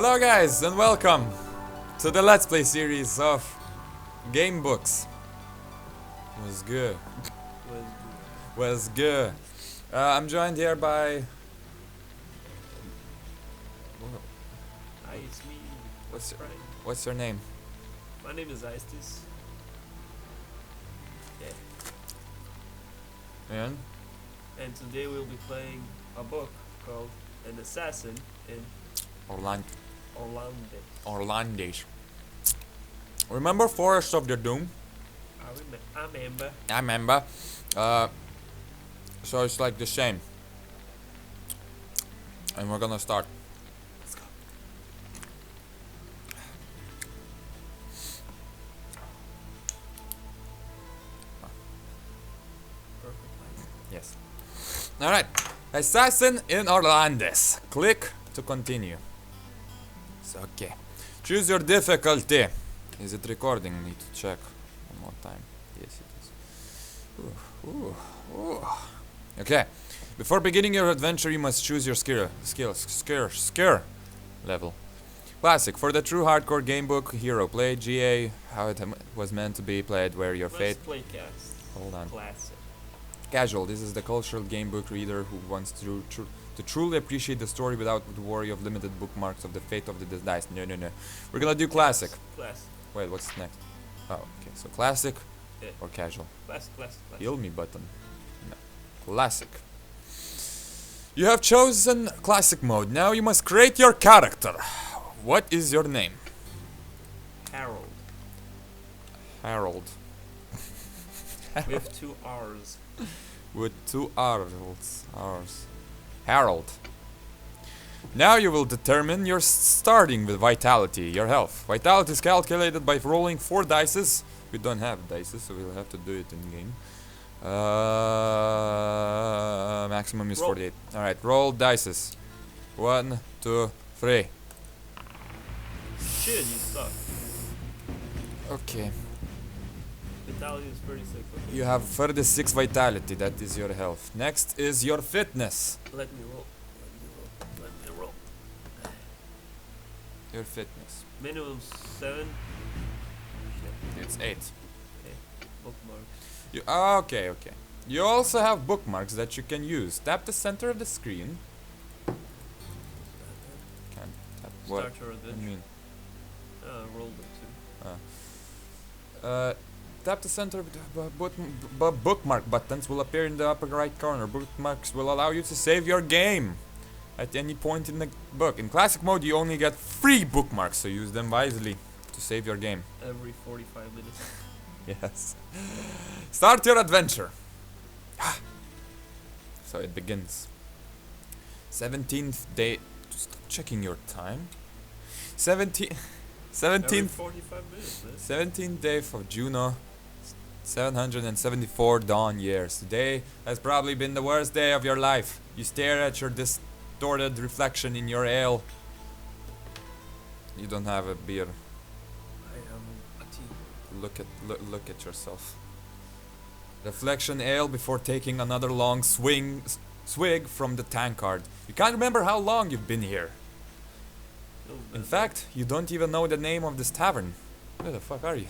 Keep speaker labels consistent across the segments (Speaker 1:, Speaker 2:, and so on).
Speaker 1: Hello guys and welcome to the Let's Play series of Gamebooks. Was good. Was good. I'm joined here by...
Speaker 2: Hi, it's me.
Speaker 1: What's your name?
Speaker 2: My name is Istis. Yeah. And today we'll be playing a book called An Assassin in Orlandes.
Speaker 1: Remember Forest of the Doom?
Speaker 2: I remember.
Speaker 1: I remember. So it's like the same. And we're gonna start.
Speaker 2: Let's go. Perfect.
Speaker 1: Yes. Alright. Assassin in Orlandes. Click to continue. So, okay. Choose your difficulty. Is it recording? Need to check one more time. Yes, it is. Ooh. Okay. Before beginning your adventure, you must choose your skill level. Classic. For the true hardcore gamebook hero, play GA how it was meant to be played, where your fate...
Speaker 2: Let's play cast.
Speaker 1: Hold on.
Speaker 2: Classic.
Speaker 1: Casual. This is the cultural gamebook reader who wants to truly appreciate the story without the worry of limited bookmarks of the fate of the dice. No. We're gonna do classic.
Speaker 2: Classic.
Speaker 1: Wait, what's next? Oh, okay. So classic or casual?
Speaker 2: Classic.
Speaker 1: Heal me button. No. Classic. You have chosen classic mode. Now you must create your character. What is your name?
Speaker 2: Harold.
Speaker 1: Harold.
Speaker 2: With 2 R's.
Speaker 1: With 2 R's. Harold. Now you will determine your starting with vitality, your health. Vitality is calculated by rolling 4 dices. We don't have dices, so we'll have to do it in game. Maximum is
Speaker 2: Roll.
Speaker 1: 48. Alright, roll dices. 1, 2, 3.
Speaker 2: Shit, you suck.
Speaker 1: Okay.
Speaker 2: Vitality is 36. Okay.
Speaker 1: You have 36 vitality, that is your health. Next is your fitness.
Speaker 2: Let me roll.
Speaker 1: Your fitness.
Speaker 2: Minimum 7.
Speaker 1: It's 8.
Speaker 2: Okay. Bookmarks.
Speaker 1: Okay. You also have bookmarks that you can use. Tap the center of the screen. Can't tap what?
Speaker 2: Start your
Speaker 1: I
Speaker 2: adventure.
Speaker 1: mean,
Speaker 2: Roll them too.
Speaker 1: tap the center of the bookmark buttons will appear in the upper right corner. Bookmarks will allow you to save your game at any point in the book. In classic mode, you only get 3 bookmarks, so use them wisely to save your game.
Speaker 2: Every 45 minutes.
Speaker 1: Yes. Start your adventure. So it begins. 17th day. Just checking your time. 17th.
Speaker 2: Every 45 minutes, man.
Speaker 1: 17th day of Juno. 774 dawn years. Today has probably been the worst day of your life. You stare at your distorted reflection in your ale. You don't have a beer.
Speaker 2: I am a tea.
Speaker 1: Look at yourself. Reflection ale before taking another long swig from the tankard. You can't remember how long you've been here.
Speaker 2: No,
Speaker 1: In
Speaker 2: man.
Speaker 1: fact, you don't even know the name of this tavern. Where the fuck are you?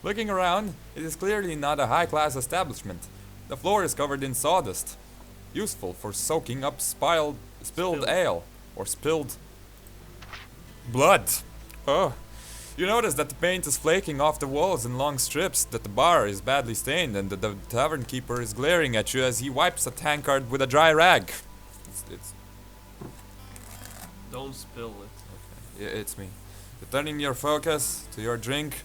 Speaker 1: Looking around, it is clearly not a high-class establishment. The floor is covered in sawdust, useful for soaking up spilled ale or spilled blood. Oh. You notice that the paint is flaking off the walls in long strips, that the bar is badly stained, and that the tavern keeper is glaring at you as he wipes a tankard with a dry rag. It's
Speaker 2: Don't spill it.
Speaker 1: Yeah, it's me. Returning your focus to your drink,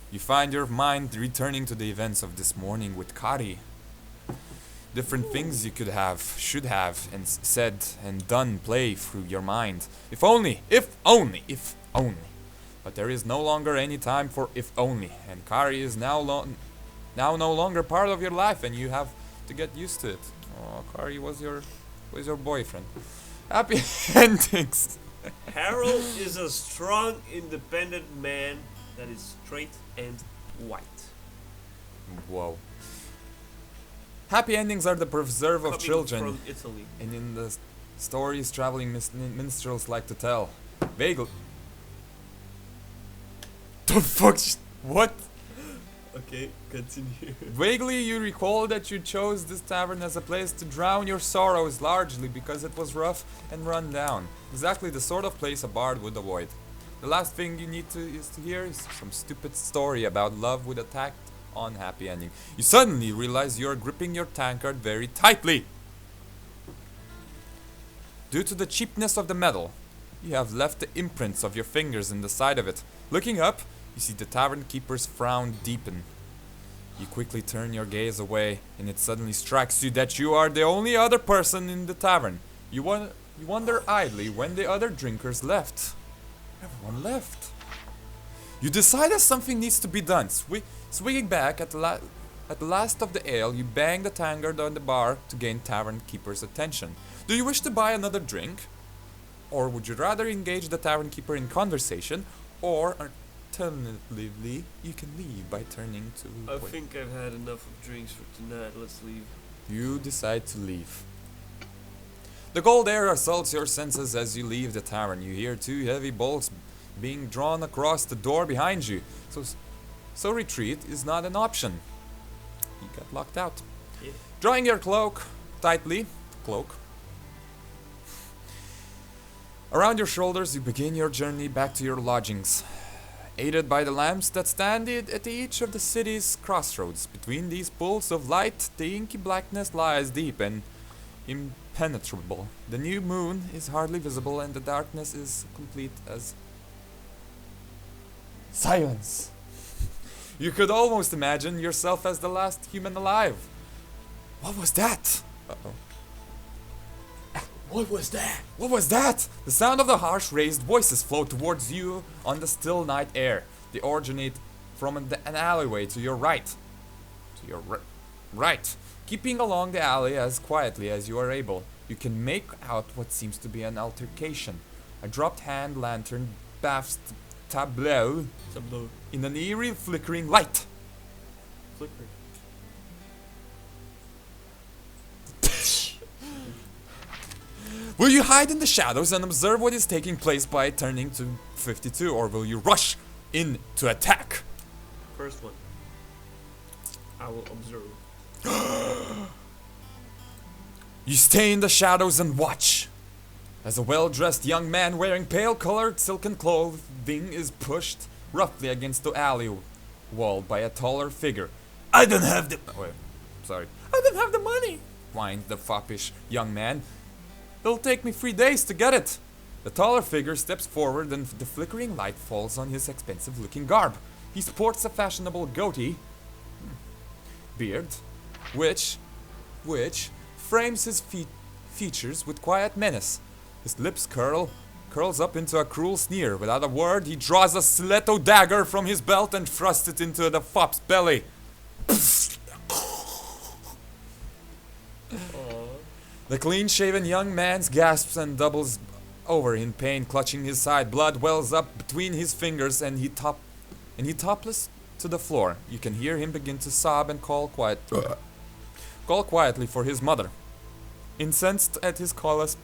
Speaker 1: you find your mind returning to the events of this morning with Kari. Different things you could have, should have, and said and done play through your mind. If only. But there is no longer any time for if only, and Kari is now no longer part of your life, and you have to get used to it. Oh, Kari was your boyfriend. Happy endings.
Speaker 2: Harold is a strong, independent man that is straight and white.
Speaker 1: Whoa. Happy endings are the preserve of
Speaker 2: Coming
Speaker 1: children,
Speaker 2: from Italy.
Speaker 1: and in the stories traveling minstrels like to tell. The fuck? What?
Speaker 2: Okay, continue.
Speaker 1: Vaguely, you recall that you chose this tavern as a place to drown your sorrows, largely because it was rough and run down. Exactly the sort of place a bard would avoid. The last thing you need is to hear is some stupid story about love with a tacked on happy ending. You suddenly realize you are gripping your tankard very tightly. Due to the cheapness of the metal, you have left the imprints of your fingers in the side of it. Looking up, you see the tavern keeper's frown deepen. You quickly turn your gaze away, and it suddenly strikes you that you are the only other person in the tavern. You wonder idly when the other drinkers left. Everyone left. You decide that something needs to be done. Swinging back at the last of the ale, you bang the tankard on the bar to gain tavern keeper's attention. Do you wish to buy another drink? Or would you rather engage the tavern keeper in conversation? Or alternatively, you can leave by turning to...
Speaker 2: I think I've had enough of drinks for tonight. Let's leave.
Speaker 1: You decide to leave. The cold air assaults your senses as you leave the tavern. You hear two heavy bolts being drawn across the door behind you. So retreat is not an option. You get locked out.
Speaker 2: Yeah.
Speaker 1: Drawing your cloak tightly, around your shoulders, you begin your journey back to your lodgings. Aided by the lamps that stand at each of the city's crossroads. Between these pools of light, the inky blackness lies deep and impenetrable. The new moon is hardly visible and the darkness is complete as silence. You could almost imagine yourself as the last human alive. What was that? Uh-oh.
Speaker 2: What was that?
Speaker 1: What was that? The sound of the harsh raised voices flow towards you on the still night air. They originate from an alleyway to your right. To your right. Keeping along the alley as quietly as you are able, you can make out what seems to be an altercation. A dropped hand lantern baths the tableau in an eerie flickering light.
Speaker 2: Flickering.
Speaker 1: Will you hide in the shadows and observe what is taking place by turning to 52, or will you rush in to attack?
Speaker 2: First one. I will observe.
Speaker 1: You stay in the shadows and watch as a well-dressed young man wearing pale-colored silken clothing is pushed roughly against the alley wall by a taller figure. I don't have the... I don't have the money, whined the foppish young man. It'll take me 3 days to get it. The taller figure steps forward and the flickering light falls on his expensive-looking garb. He sports a fashionable goatee, beard, which frames his features with quiet menace. His lips curls up into a cruel sneer. Without a word, he draws a stiletto dagger from his belt and thrusts it into the fop's belly. The clean-shaven young man gasps and doubles over in pain, clutching his side. Blood wells up between his fingers, and he topples to the floor. You can hear him begin to sob and call quietly for his mother. Incensed at his callous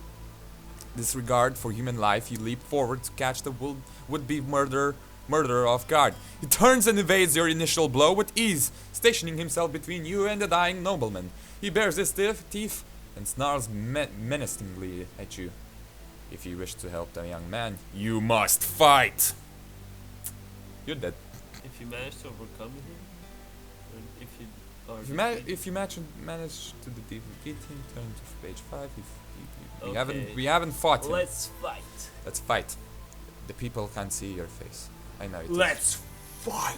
Speaker 1: disregard for human life, you leap forward to catch the would-be murderer off guard. He turns and evades your initial blow with ease, stationing himself between you and the dying nobleman. He bares his teeth and snarls menacingly at you. If you wish to help the young man, you must fight. You're dead.
Speaker 2: If you manage to overcome him, or if you are
Speaker 1: If you manage to defeat him, turn to page 5.
Speaker 2: Okay.
Speaker 1: We haven't fought him.
Speaker 2: Let's fight.
Speaker 1: Let's fight. The people can't see your face. I know it.
Speaker 2: Let's fight.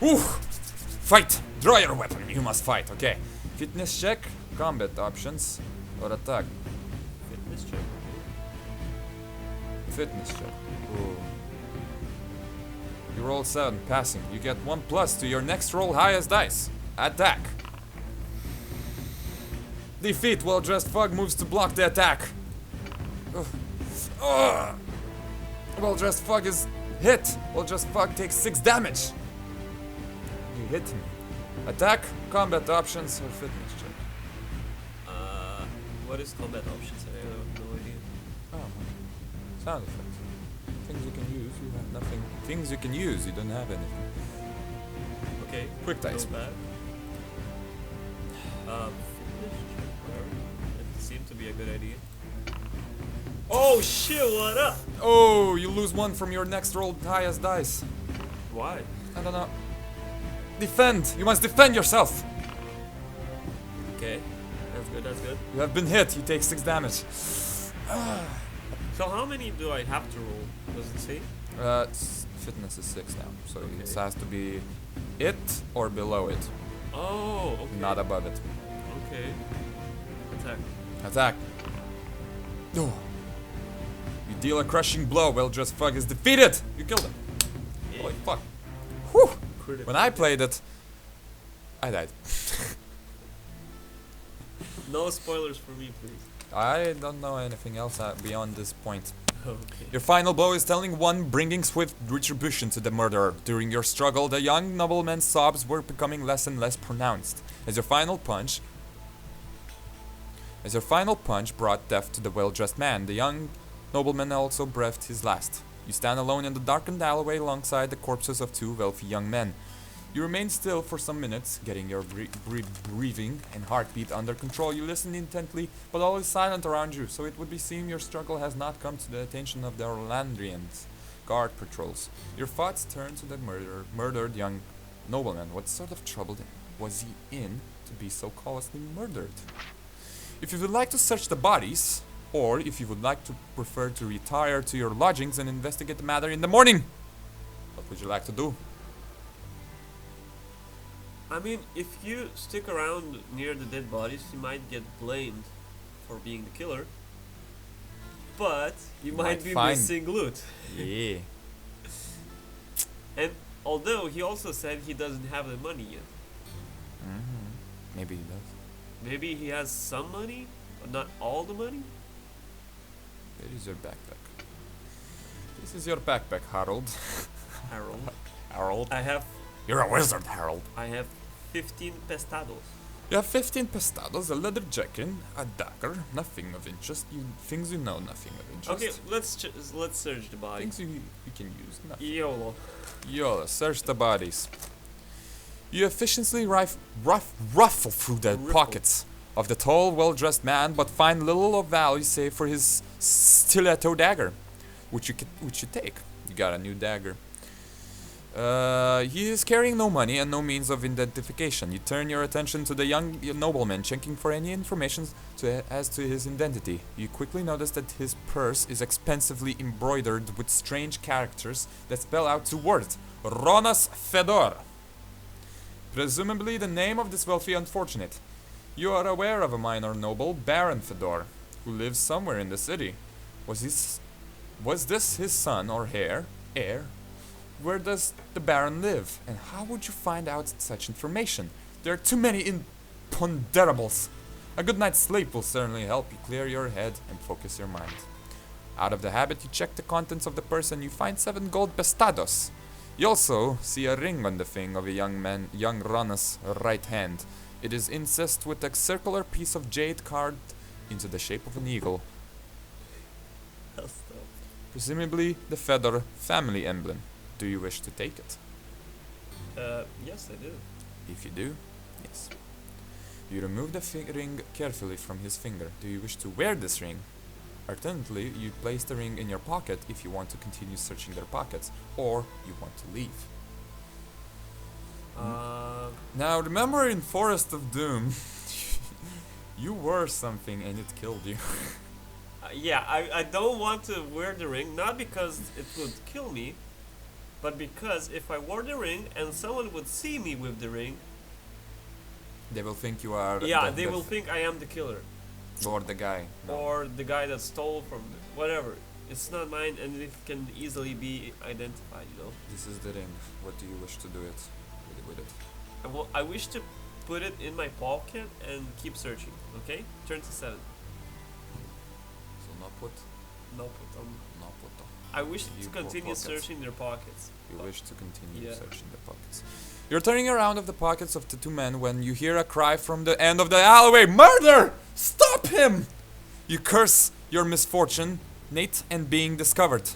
Speaker 1: Ooh! Fight! Draw your weapon. You must fight. Okay. Fitness check, combat options, or attack.
Speaker 2: Fitness check.
Speaker 1: Fitness check. Ooh. You roll 7, passing. You get 1+ to your next roll highest dice. Attack. Defeat. Well-dressed fug moves to block the attack. Well-dressed fug is hit. Well-dressed fug takes 6 damage. You hit him. Attack, combat options, or fitness check.
Speaker 2: What is combat options? I have no idea.
Speaker 1: Oh, sound effects. Things you can use. You have nothing. Things you can use. You don't have anything.
Speaker 2: Okay.
Speaker 1: Quick dice.
Speaker 2: Not bad. Fitness check, whatever. It seemed to be a good idea. Oh shit! What up?
Speaker 1: Oh, you lose one from your next rolled highest dice.
Speaker 2: Why?
Speaker 1: I don't know. Defend. You must defend yourself.
Speaker 2: Okay. That's good. That's good.
Speaker 1: You have been hit. You take 6 damage.
Speaker 2: So how many do I have to roll? Does it say?
Speaker 1: Fitness is 6 now, so
Speaker 2: Okay.
Speaker 1: it has to be it or below it,
Speaker 2: Oh, okay.
Speaker 1: not above it.
Speaker 2: Okay. Attack.
Speaker 1: Attack. Oh. You deal a crushing blow. Well, just fuck is defeated. You killed him. Holy fuck. Whew.
Speaker 2: Critical.
Speaker 1: When I played it, I died.
Speaker 2: No spoilers for me, please.
Speaker 1: I don't know anything else beyond this point.
Speaker 2: Okay.
Speaker 1: Your final blow is telling one, bringing swift retribution to the murderer. During your struggle, the young nobleman's sobs were becoming less and less pronounced. As your final punch brought death to the well-dressed man, the young nobleman also breathed his last. You stand alone in the darkened alleyway alongside the corpses of 2 wealthy young men. You remain still for some minutes, getting your breathing and heartbeat under control. You listen intently, but all is silent around you, so it would be seen your struggle has not come to the attention of the Orlandians guard patrols. Your thoughts turn to the murdered young nobleman. What sort of trouble was he in to be so callously murdered? If you would like to search the bodies, or if you would like to prefer to retire to your lodgings and investigate the matter in the morning, what would you like to do?
Speaker 2: I mean, if you stick around near the dead bodies, you might get blamed for being the killer. But you might be
Speaker 1: find-
Speaker 2: missing loot.
Speaker 1: Yeah.
Speaker 2: And although he also said he doesn't have the money yet.
Speaker 1: Maybe he does.
Speaker 2: Maybe he has some money, but not all the money?
Speaker 1: Where is your backpack? This is your backpack, Harold.
Speaker 2: Harold.
Speaker 1: Harold?
Speaker 2: I have
Speaker 1: You're a wizard, Harold.
Speaker 2: 15 pestados.
Speaker 1: You have 15 pestados, a leather jacket, a dagger, nothing of interest. Things you know, nothing of interest.
Speaker 2: Okay, let's search the body.
Speaker 1: Things you can use, nothing.
Speaker 2: YOLO.
Speaker 1: Yola, search the bodies. You efficiently ruffle through the pockets of the tall, well-dressed man, but find little of value save for his stiletto dagger, which you take. You got a new dagger. He is carrying no money and no means of identification. You turn your attention to the young nobleman, checking for any information as to his identity. You quickly notice that his purse is expensively embroidered with strange characters that spell out 2 words: Ronas Fedor. Presumably the name of this wealthy unfortunate. You are aware of a minor noble, Baron Fedor, who lives somewhere in the city. Was this his son or heir? Where does the Baron live, and how would you find out such information? There are too many imponderables. A good night's sleep will certainly help you clear your head and focus your mind. Out of the habit, you check the contents of the purse and you find 7 gold pestados. You also see a ring on the finger of a young Rona's right hand. It is inset with a circular piece of jade carved into the shape of an eagle. Presumably the Fedor family emblem. Do you wish to take it?
Speaker 2: Yes, I do.
Speaker 1: If you do, yes. You remove the ring carefully from his finger. Do you wish to wear this ring? Alternatively, you place the ring in your pocket if you want to continue searching their pockets, or you want to leave. Now remember in Forest of Doom, you were something and it killed you.
Speaker 2: Yeah, I don't want to wear the ring, not because it would kill me, but because if I wore the ring and someone would see me with the ring,
Speaker 1: They will think you are...
Speaker 2: yeah, they will think I am the killer.
Speaker 1: Or the guy. No.
Speaker 2: Or the guy that stole from whatever. It's not mine and it can easily be identified, you know.
Speaker 1: This is the ring. What do you wish to do with it?
Speaker 2: I wish to put it in my pocket and keep searching, okay? Turn to 7.
Speaker 1: So no put.
Speaker 2: No put on.
Speaker 1: No put.
Speaker 2: I wish
Speaker 1: You
Speaker 2: to
Speaker 1: put
Speaker 2: continue
Speaker 1: pockets.
Speaker 2: searching their pockets.
Speaker 1: You wish to continue
Speaker 2: Yeah.
Speaker 1: searching the pockets. You're turning around of the pockets of the 2 men when you hear a cry from the end of the alleyway. Murder! Stop him! You curse your misfortune, Nate, and being discovered.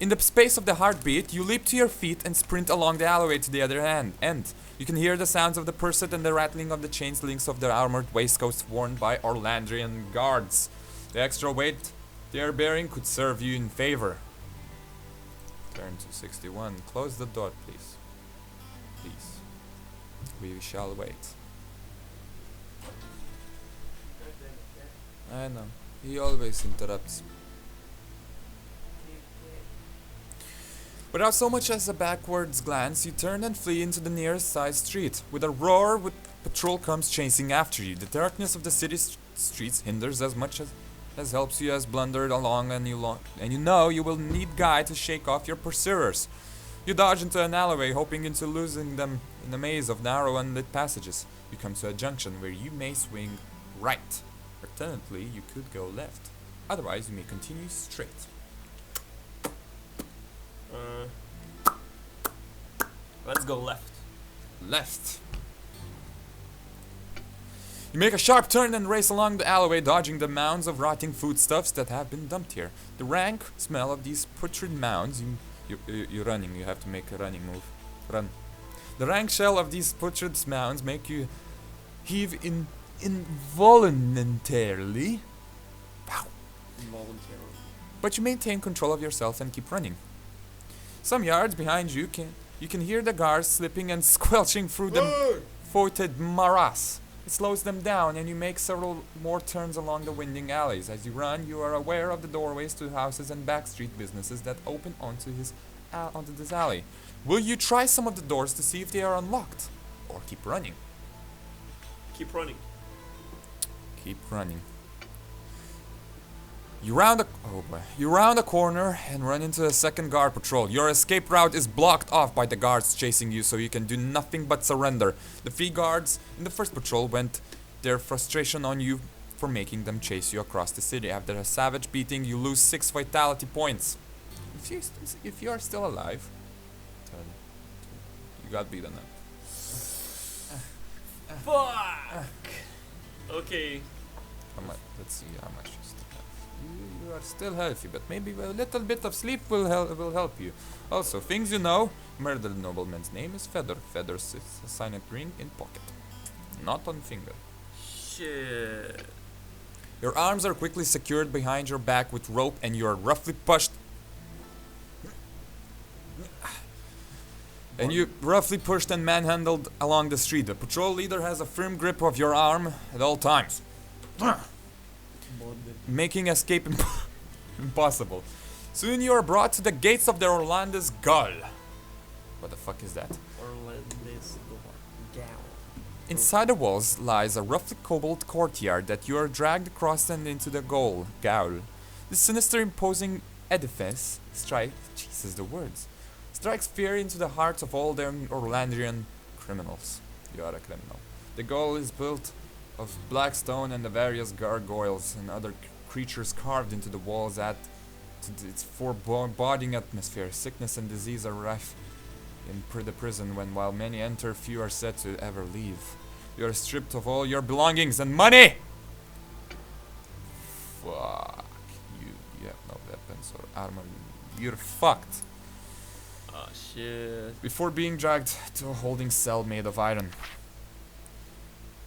Speaker 1: In the space of the heartbeat, you leap to your feet and sprint along the alleyway to the other end. You can hear the sounds of the pursuit and the rattling of the chains links of the armored waistcoats worn by Orlandian guards. The extra weight they are bearing could serve you in favor. Turn to 61. Close the door, please. Please. We shall wait. I know. He always interrupts. Without so much as a backwards glance, you turn and flee into the nearest side street. With a roar, patrol comes chasing after you. The darkness of the city's streets hinders as much as helps you as blunder along, and you know you will need Guy to shake off your pursuers. You dodge into an alleyway, hoping into losing them in a maze of narrow, unlit passages. You come to a junction where you may swing right. Alternatively, you could go left. Otherwise, you may continue straight.
Speaker 2: Let's go left.
Speaker 1: Left. You make a sharp turn and race along the alleyway, dodging the mounds of rotting foodstuffs that have been dumped here. The rank smell of these putrid mounds. You're running. You have to make a running move. Run. The rank shell of these putrid mounds make you heave involuntarily. Wow.
Speaker 2: Involuntarily.
Speaker 1: But you maintain control of yourself and keep running. Some yards behind you you can hear the guards slipping and squelching through the foetid morass. It slows them down, and you make several more turns along the winding alleys. As you run, you are aware of the doorways to houses and backstreet businesses that open onto this alley. Will you try some of the doors to see if they are unlocked? Or keep running?
Speaker 2: Keep running.
Speaker 1: Keep running. You round a corner and run into a second guard patrol. Your escape route is blocked off by the guards chasing you, so you can do nothing but surrender. The 3 guards in the first patrol vent their frustration on you for making them chase you across the city. After a savage beating, you lose 6 vitality points. If you are still alive, you got beaten up.
Speaker 2: Fuck! Okay.
Speaker 1: Let's see how much you still have. You are still healthy, but maybe a little bit of sleep will help you. Also, things you know: murdered nobleman's name is Feather. Feather's a signet ring in pocket, not on finger.
Speaker 2: Shit.
Speaker 1: Your arms are quickly secured behind your back with rope, and you are roughly pushed. And you roughly pushed and manhandled along the street. The patrol leader has a firm grip of your arm at all times, making escape impossible. Soon you are brought to the gates of the Orlandes Gull. What the fuck is that?
Speaker 2: Orlandes Gal.
Speaker 1: Inside the walls lies a roughly cobbled courtyard that you are dragged across and into the Gaul. This sinister, imposing edifice strikes fear into the hearts of all the Orlandian criminals. You are a criminal. The Gaul is built of black stone, and the various gargoyles and other creatures carved into the walls add to its foreboding atmosphere. Sickness and disease are rife in the prison, while many enter, few are said to ever leave. You are stripped of all your belongings and money! Fuck. You have no weapons or armor. You're fucked.
Speaker 2: Oh shit.
Speaker 1: Before being dragged to a holding cell made of iron.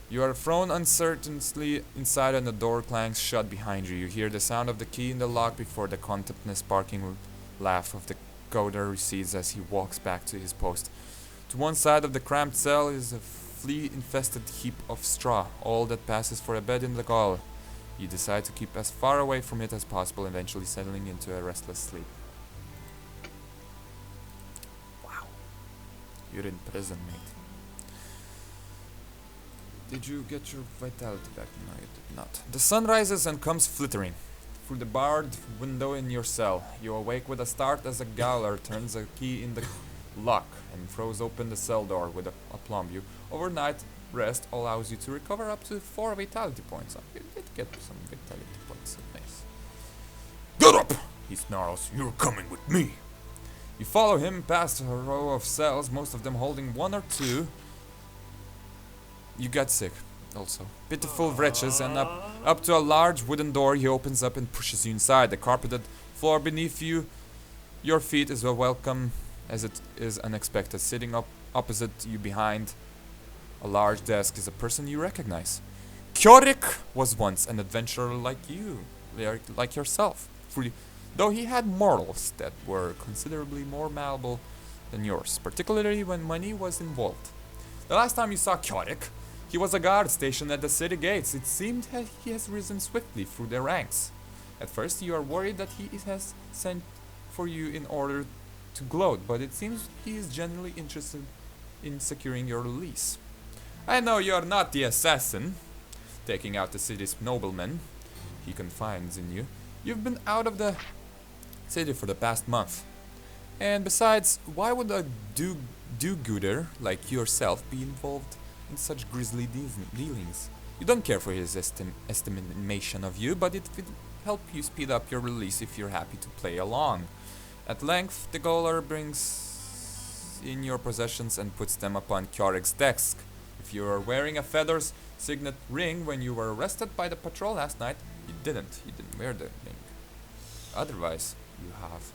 Speaker 1: You are thrown uncertainly inside, and the door clangs shut behind you. You hear the sound of the key in the lock before the contemptuous barking laugh of the coder recedes as he walks back to his post. To one side of the cramped cell is a flea-infested heap of straw, all that passes for a bed in the Gaul. You decide to keep as far away from it as possible, eventually settling into a restless sleep. Wow. You're in prison, mate. Did you get your vitality back? No, you did not. The sun rises and comes flittering through the barred window in your cell. You awake with a start as a Gauler turns a key in the lock and throws open the cell door with a aplomb. You overnight rest allows you to recover up to 4 vitality points. You did get some vitality points. Nice. Get up! He snarls. You're coming with me. You follow him past a row of cells, most of them holding 1 or 2. You got sick, also. Pitiful wretches, and up to a large wooden door he opens up and pushes you inside. The carpeted floor beneath you Your feat is a welcome as it is unexpected. Sitting up opposite you behind a large desk is a person you recognize. Kyorik was once an adventurer like you, like yourself. Though he had morals that were considerably more malleable than yours, particularly when money was involved. The last time you saw Kyorik, he was a guard stationed at the city gates. It seemed that he has risen swiftly through the ranks. At first you are worried that he has sent for you in order to gloat, but it seems he is genuinely interested in securing your release. I know you are not the assassin, taking out the city's noblemen. He confides in you. You've been out of the city for the past month. And besides, why would a do-gooder like yourself be involved in such grisly dealings? You don't care for his estimation of you, but it will help you speed up your release if you're happy to play along. At length, the gaoler brings in your possessions and puts them upon Kyorik's desk. If you are wearing a feather's signet ring when you were arrested by the patrol last night, you didn't. You didn't wear the ring. Otherwise, you have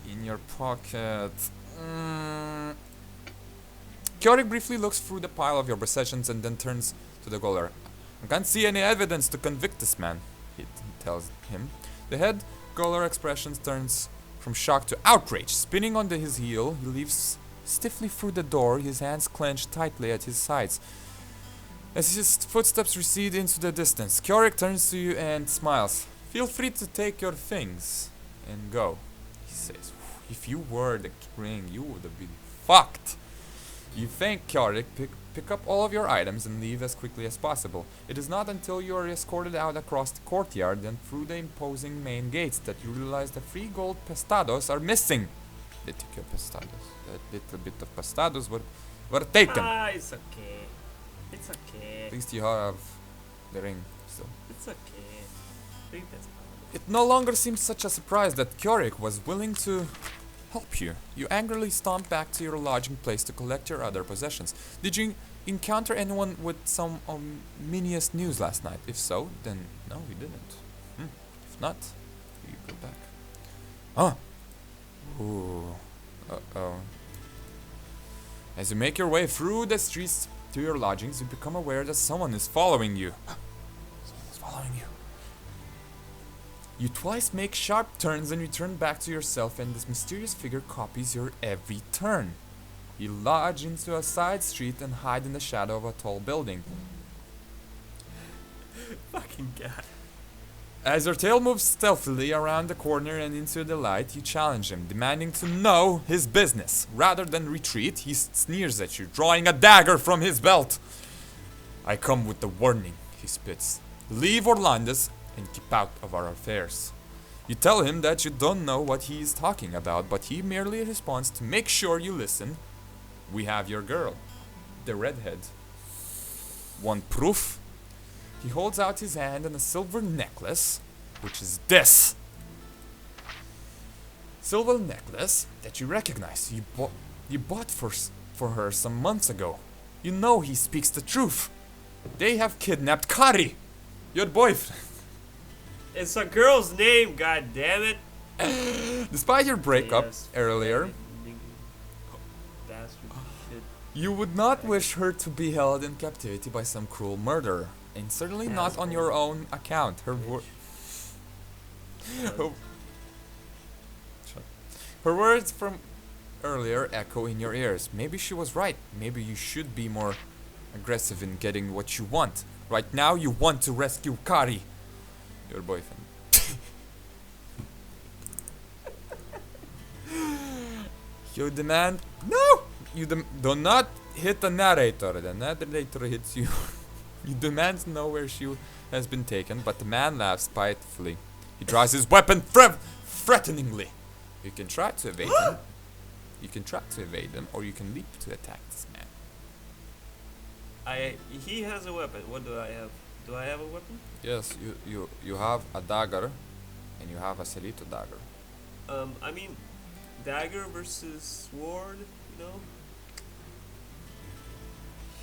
Speaker 1: in your pocket. Kyorik briefly looks through the pile of your possessions and then turns to the gaoler. I can't see any evidence to convict this man, he tells him. The head gaoler expression turns from shock to outrage. Spinning on his heel, he leaps stiffly through the door, his hands clenched tightly at his sides. As his footsteps recede into the distance, Kyorik turns to you and smiles. Feel free to take your things and go, he says. If you wore the ring, you would have been fucked. You thank Kyorik, pick up all of your items and leave as quickly as possible. It is not until you are escorted out across the courtyard and through the imposing main gates that you realize the 3 gold pestados are missing. They took your pestados. That little bit of pestados were taken.
Speaker 2: It's okay. It's okay.
Speaker 1: At least you have the ring still.
Speaker 2: It's okay. Bring pestados.
Speaker 1: It no longer seems such a surprise that Kyorik was willing to help you. You angrily stomp back to your lodging place to collect your other possessions. Did you encounter anyone with some ominous news last night? If so, then no, we didn't. If not, you go back. Ooh. Uh-oh. As you make your way through the streets to your lodgings, you become aware that someone is following you. Someone is following you. You twice make sharp turns and return back to yourself, and this mysterious figure copies your every turn. You lodge into a side street and hide in the shadow of a tall building.
Speaker 2: Fucking god.
Speaker 1: As your tail moves stealthily around the corner and into the light, you challenge him, demanding to know his business. Rather than retreat, he sneers at you, drawing a dagger from his belt. I come with the warning, he spits. Leave Orlandes and keep out of our affairs. You tell him that you don't know what he is talking about, but he merely responds to make sure you listen. We have your girl, the redhead. Want proof? He holds out his hand and a silver necklace, which is this. Silver necklace that you recognize. You bought for her some months ago. You know he speaks the truth. They have kidnapped Kari, your boyfriend.
Speaker 2: It's a girl's name, god damn it.
Speaker 1: Despite your breakup
Speaker 2: Yes,
Speaker 1: earlier,
Speaker 2: bastard shit.
Speaker 1: you would not wish her to be held in captivity by some cruel murderer, and certainly not on your own account. Her words from earlier echo in your ears. Maybe she was right. Maybe you should be more aggressive in getting what you want. Right now, you want to rescue Kari, your boyfriend. You demand... No! You do not hit the narrator. The narrator hits you. You demand to know where she has been taken, but the man laughs spitefully. He draws his weapon threateningly. You can try to evade him. You can try to evade him, or you can leap to attack this man.
Speaker 2: He has a weapon. What do I have? Do I have a weapon?
Speaker 1: Yes, you have a dagger, and you have a Celito dagger.
Speaker 2: I mean, dagger versus sword, you know?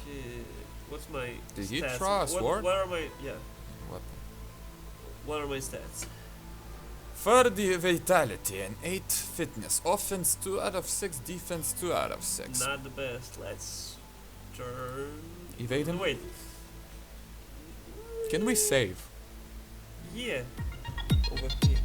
Speaker 2: Shit. What's my
Speaker 1: Did he
Speaker 2: stats?
Speaker 1: draw a sword?
Speaker 2: What are my, yeah.
Speaker 1: Weapon.
Speaker 2: What are my stats?
Speaker 1: 30 vitality and 8 fitness. Offense 2 out of 6. Defense 2 out of 6.
Speaker 2: Not the best. Let's turn.
Speaker 1: Evade him?
Speaker 2: Wait.
Speaker 1: Can we save?
Speaker 2: Yeah. Over here.